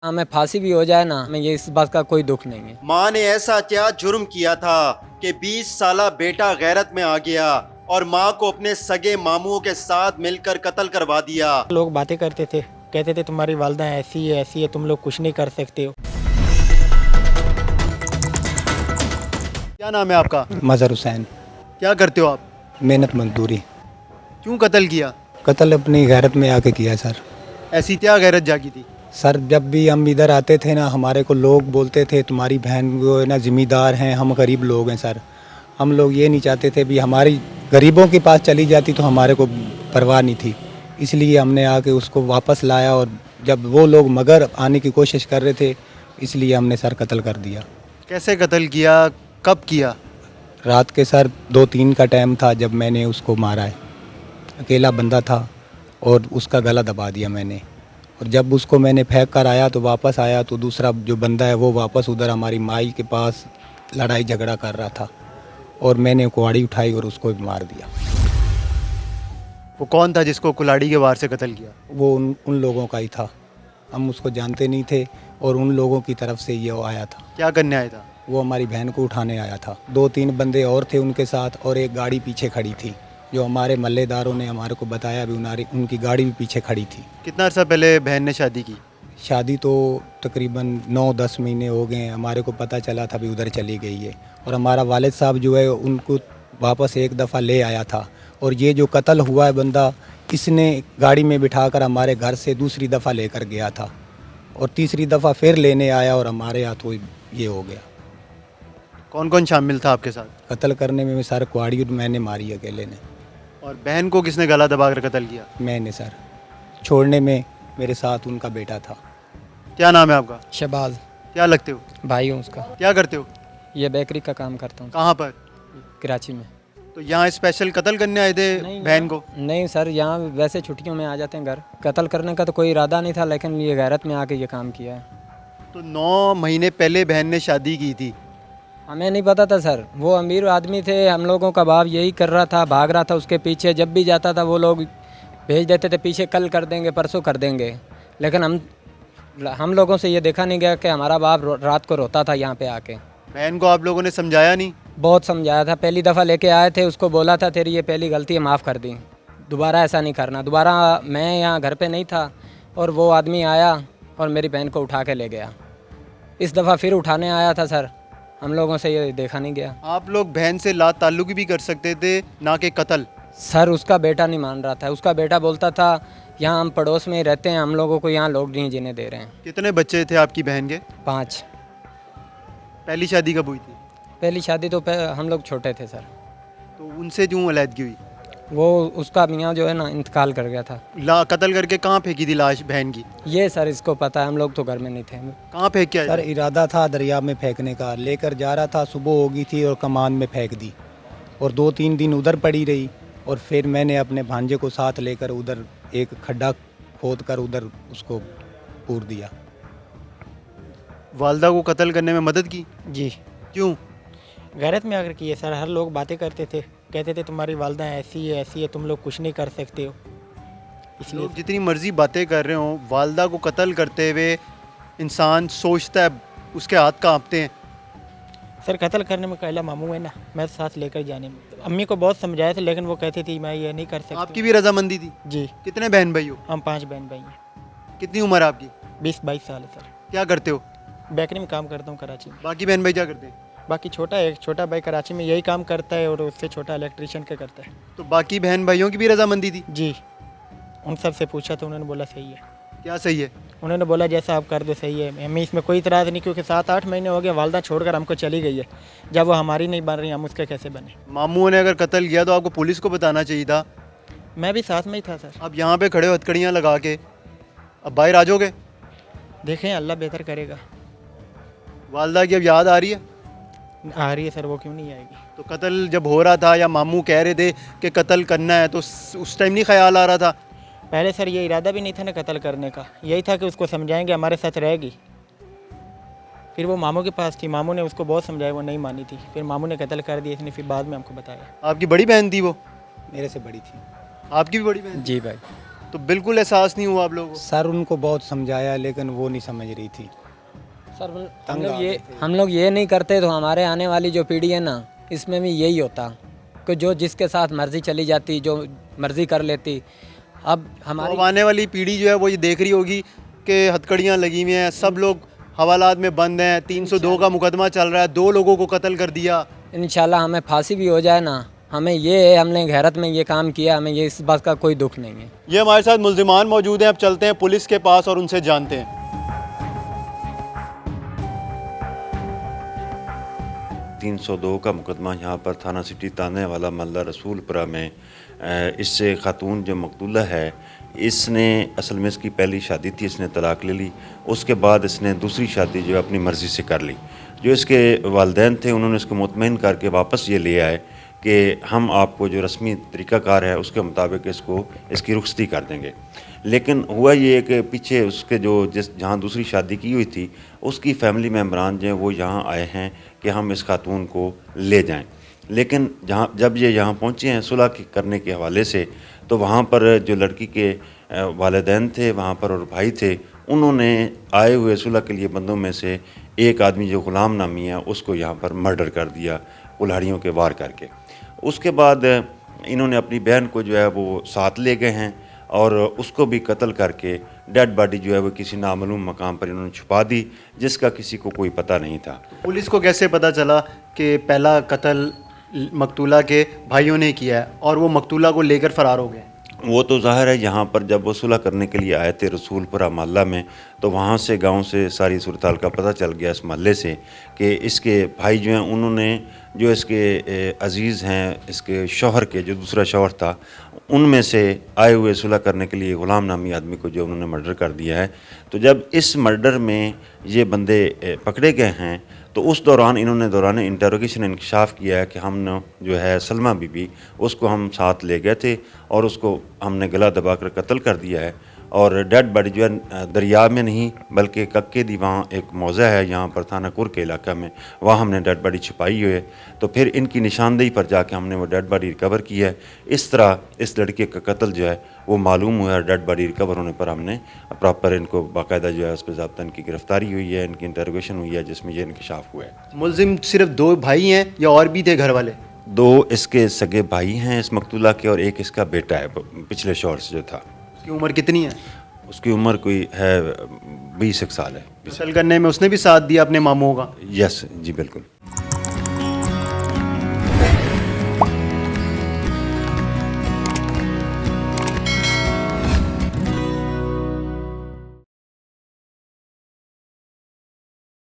हमें फांसी भी हो जाए ना, हमें ये इस बात का कोई दुख नहीं है। माँ ने ऐसा क्या जुर्म किया था कि 20 साला बेटा गैरत में आ गया और माँ को अपने सगे मामुओं के साथ मिलकर कत्ल करवा दिया। लोग बातें करते थे, कहते थे तुम्हारी वालदा ऐसी है तुम लोग कुछ नहीं कर सकते हो। क्या नाम है आपका? मज़हर हुसैन। क्या करते हो आप? मेहनत मजदूरी। क्यों कत्ल किया? कत्ल अपनी गैरत में आके किया सर। ऐसी क्या गैरत जागी थी? सर जब भी हम इधर आते थे ना, हमारे को लोग बोलते थे तुम्हारी बहन वो है ना ज़िम्मेदार हैं, हम गरीब लोग हैं सर। हम लोग ये नहीं चाहते थे भी हमारी गरीबों के पास चली जाती तो हमारे को परवाह नहीं थी, इसलिए हमने आके उसको वापस लाया। और जब वो लोग मगर आने की कोशिश कर रहे थे, इसलिए हमने सर कत्ल कर दिया। कैसे कत्ल किया, कब किया? रात के सर 2-3 का टाइम था जब मैंने उसको मारा है। अकेला बंदा था और उसका गला दबा दिया मैंने। और जब उसको मैंने फेंक कर आया तो वापस आया तो दूसरा जो बंदा है वो वापस उधर हमारी माई के पास लड़ाई झगड़ा कर रहा था और मैंने कुहाड़ी उठाई और उसको मार दिया। वो कौन था जिसको कुल्हाड़ी के वार से कत्ल किया? वो उन लोगों का ही था, हम उसको जानते नहीं थे और उन लोगों की तरफ से ये आया था। क्या करने आया था? वो हमारी बहन को उठाने आया था। 2-3 बंदे और थे उनके साथ और एक गाड़ी पीछे खड़ी थी, जो हमारे मल्लेदारों ने हमारे को बताया भी उनकी गाड़ी भी पीछे खड़ी थी। कितना अर्सा पहले बहन ने शादी की? शादी तो तकरीबन 9-10 महीने हो गए हैं। हमारे को पता चला था भी उधर चली गई है और हमारा वालिद साहब जो है उनको वापस एक दफ़ा ले आया था। और ये जो कत्ल हुआ है बंदा, इसने गाड़ी में बिठाकर हमारे घर से दूसरी दफ़ा लेकर गया था और तीसरी दफ़ा फिर लेने आया और हमारे हाथों ये हो गया। कौन कौन शामिल था आपके साथ? कत्ल करने में सर कुहाड़ी मैंने मारी अकेले ने। और बहन को किसने गला दबाकर कत्ल किया? मैंने सर। छोड़ने में मेरे साथ उनका बेटा था। क्या नाम है आपका? शहबाज क्या लगते हो? भाई हूँ उसका। क्या करते हो? ये बेकरी का काम करता हूँ कहाँ पर? कराची में। तो यहाँ स्पेशल कत्ल करने आए थे बहन को? नहीं सर, यहाँ वैसे छुट्टियों में आ जाते हैं घर। कत्ल करने का तो कोई इरादा नहीं था, लेकिन ये गैरत में आके ये काम किया है। तो 9 महीने पहले बहन ने शादी की थी। हमें नहीं पता था सर, वो अमीर आदमी थे, हम लोगों का बाप यही कर रहा था, भाग रहा था उसके पीछे। जब भी जाता था वो लोग भेज देते थे पीछे, कल कर देंगे परसों कर देंगे। लेकिन हम लोगों से ये देखा नहीं गया कि हमारा बाप रात को रोता था यहाँ पे आके। बहन को आप लोगों ने समझाया नहीं? बहुत समझाया था, पहली दफ़ा लेके आए थे, उसको बोला था तेरी ये पहली गलती है, माफ़ कर दी, दोबारा ऐसा नहीं करना। दोबारा मैं यहाँ घर पे नहीं था और वो आदमी आया और मेरी बहन को उठा के ले गया। इस दफ़ा फिर उठाने आया था सर, हम लोगों से ये देखा नहीं गया। आप लोग बहन से ला ताल्लुक भी कर सकते थे, ना कि कत्ल। सर उसका बेटा नहीं मान रहा था, उसका बेटा बोलता था यहाँ हम पड़ोस में ही रहते हैं, हम लोगों को यहाँ लोग नहीं जीने दे रहे हैं। कितने बच्चे थे आपकी बहन के? 5। पहली शादी कब हुई थी? पहली शादी तो हम लोग छोटे थे सर। तो उनसे क्यों अलहदगी हुई? वो उसका मियाँ जो है ना इंतकाल कर गया था। कत्ल करके कहाँ फेंकी थी लाश बहन की? ये सर इसको पता है, हम लोग तो घर में नहीं थे। कहाँ फेंक के आए सर थे? इरादा था दरिया में फेंकने का, लेकर जा रहा था, सुबह हो गई थी और कमान में फेंक दी और 2-3 दिन उधर पड़ी रही। और फिर मैंने अपने भांजे को साथ लेकर उधर एक खड्डा खोद कर उधर उसको पूर दिया। वालदा को कत्ल करने में मदद की? जी, क्यों? गैरत में आकर किए सर। हर लोग बातें करते थे, कहते थे तुम्हारी वालदा ऐसी है तुम लोग कुछ नहीं कर सकते हो। इसलिए लोग जितनी मर्जी बातें कर रहे हो, वालदा को कत्ल करते हुए इंसान सोचता है, उसके हाथ कांपते हैं। सर कत्ल करने में कहला मामू है ना, मैं साथ लेकर जाने में। अम्मी को बहुत समझाया था लेकिन वो कहती थी मैं ये नहीं कर सकती। आपकी भी रजामंदी थी? जी, कितने बहन भाई हो? हम 5 बहन भाई हैं। कितनी उम्र है आपकी? 20-22 साल है सर। क्या करते हो? बेकरी में काम करता हूँ कराची में। बाकी बहन भाई क्या करते हैं? बाकी एक छोटा भाई कराची में यही काम करता है और उससे छोटा इलेक्ट्रिशियन का करता है। तो बाकी बहन भाइयों की भी रजामंदी थी? जी, उन सब से पूछा तो उन्होंने बोला सही है। क्या सही है? उन्होंने बोला जैसा आप कर दो सही है, हमें इसमें कोई इतराज़ नहीं, क्योंकि 7-8 महीने हो गए वालदा छोड़कर हमको चली गई है। जब वो हमारी नहीं बन रही हम उसके कैसे बने? मामू ने अगर कत्ल किया तो आपको पुलिस को बताना चाहिए था। मैं भी साथ में ही था सर। अब यहाँ पे खड़े हो हथकड़ियाँ लगा के, अब बाहर आ जाओगे? देखें अल्लाह बेहतर करेगा। वालदा की अब याद आ रही है? आ रही है सर, वो क्यों नहीं आएगी? तो कत्ल जब हो रहा था या मामू कह रहे थे कि कत्ल करना है, तो उस टाइम नहीं ख्याल आ रहा था? पहले सर ये इरादा भी नहीं था ना कत्ल करने का, यही था कि उसको समझाएंगे हमारे साथ रहेगी। फिर वो मामू के पास थी, मामू ने उसको बहुत समझाया, वो नहीं मानी थी। फिर मामू ने कत्ल कर दिया, इसने फिर बाद में हमको बताया। आपकी बड़ी बहन थी वो? मेरे से बड़ी थी। आपकी भी बड़ी बहन? जी भाई। तो बिल्कुल एहसास नहीं हुआ आप लोगों को? सर उनको बहुत समझाया लेकिन वो नहीं समझ रही थी। सर तंग आ गए थे। हम लोग ये नहीं करते तो हमारे आने वाली जो पीढ़ी है ना, इसमें भी यही होता कि जो जिसके साथ मर्जी चली जाती, जो मर्जी कर लेती। अब हमारी अब आने वाली पीढ़ी जो है वो ये देख रही होगी कि हथकड़ियाँ लगी हुई हैं, सब लोग हवालात में बंद हैं, 302 का मुकदमा चल रहा है, 2 लोगों को कत्ल कर दिया। इंशाल्लाह हमें फांसी भी हो जाए ना, हमें ये है, हमने गैरत में ये काम किया, हमें ये इस बात का कोई दुख नहीं है। ये हमारे साथ मुल्जिमान मौजूद हैं, अब चलते हैं पुलिस के पास और उनसे जानते हैं। तीन 302 का मुकदमा यहाँ पर थाना सिटी ताने वाला मल्ला रसूलपुरा में इससे ख़ातून जो मकतूला है, इसने असल में इसकी पहली शादी थी, इसने तलाक ले ली। उसके बाद इसने दूसरी शादी जो है अपनी मर्ज़ी से कर ली। जो इसके वालिदैन थे उन्होंने इसको मुतमईन करके वापस ये ले आए कि हम आपको जो रस्मी तरीक़ाकार है उसके मुताबिक इसकी रुखसती कर देंगे। लेकिन हुआ ये कि पीछे उसके जहाँ दूसरी शादी की हुई थी उसकी फ़ैमिली मेम्बरान जो हैं वो यहाँ आए हैं कि हम इस खातून को ले जाएं। लेकिन जब ये यहाँ पहुँचे हैं सुलह करने के हवाले से, तो वहाँ पर जो लड़की के वालिदैन थे वहाँ पर और भाई थे, उन्होंने आए हुए सुलह के लिए बंदों में से एक आदमी जो ग़ुलाम नामी है उसको यहाँ पर मर्डर कर दिया कुल्हाड़ियों के वार करके। उसके बाद इन्होंने अपनी बहन को जो है वो साथ ले गए हैं और उसको भी कत्ल करके डेड बॉडी जो है वो किसी नामालूम मकाम पर इन्होंने छुपा दी, जिसका किसी को कोई पता नहीं था। पुलिस को कैसे पता चला कि पहला कत्ल मकतूला के भाइयों ने किया है और वो मकतूला को लेकर फ़रार हो गए? वो तो ज़ाहिर है यहाँ पर जब वो सुलह करने के लिए आए थे रसूलपुरा मोहल्ला में, तो वहाँ से गांव से सारी सूरत हाल का पता चल गया इस मोहल्ले से कि इसके भाई जो हैं उन्होंने जो इसके अजीज़ हैं, इसके शौहर के जो दूसरा शौहर था, उनमें से आए हुए सुलह करने के लिए ग़ुलाम नामी आदमी को जो उन्होंने मर्डर कर दिया है। तो जब इस मर्डर में ये बंदे पकड़े गए हैं तो उस दौरान इन्होंने दौरान इंटरोगेशन इंकशाफ किया है कि हमने जो है सलमा बीबी उसको हम साथ ले गए थे और उसको हमने गला दबाकर कत्ल कर दिया है। और डेड बॉडी जो है दरिया में नहीं बल्कि कक्के दी वहाँ एक मौज़ा है यहाँ पर थानाकुर के इलाका में, वहाँ हमने डेड बॉडी छुपाई हुई है। तो फिर इनकी निशानदेही पर जाके हमने वो डेड बॉडी रिकवर की है। इस तरह इस लड़के का कत्ल जो है वो मालूम हुआ है। डेड बॉडी रिकवर होने पर हमने प्रॉपर इनको बाकायदा जो है उस पर ज़ाब्ता इनकी गिरफ्तारी हुई है, इनकी इंटरोगेशन हुई है जिसमें ये इंकशाफ हुआ है। मुलजिम सिर्फ 2 भाई हैं या और भी थे घर वाले? 2 इसके सगे भाई हैं इस मकतूला के और एक इसका बेटा है पिछले शौहर से जो था। उसकी उम्र कितनी है? उसकी उम्र कोई है 20 साल है। कत्ल करने में उसने भी साथ दिया अपने मामूओं का? यस जी बिल्कुल।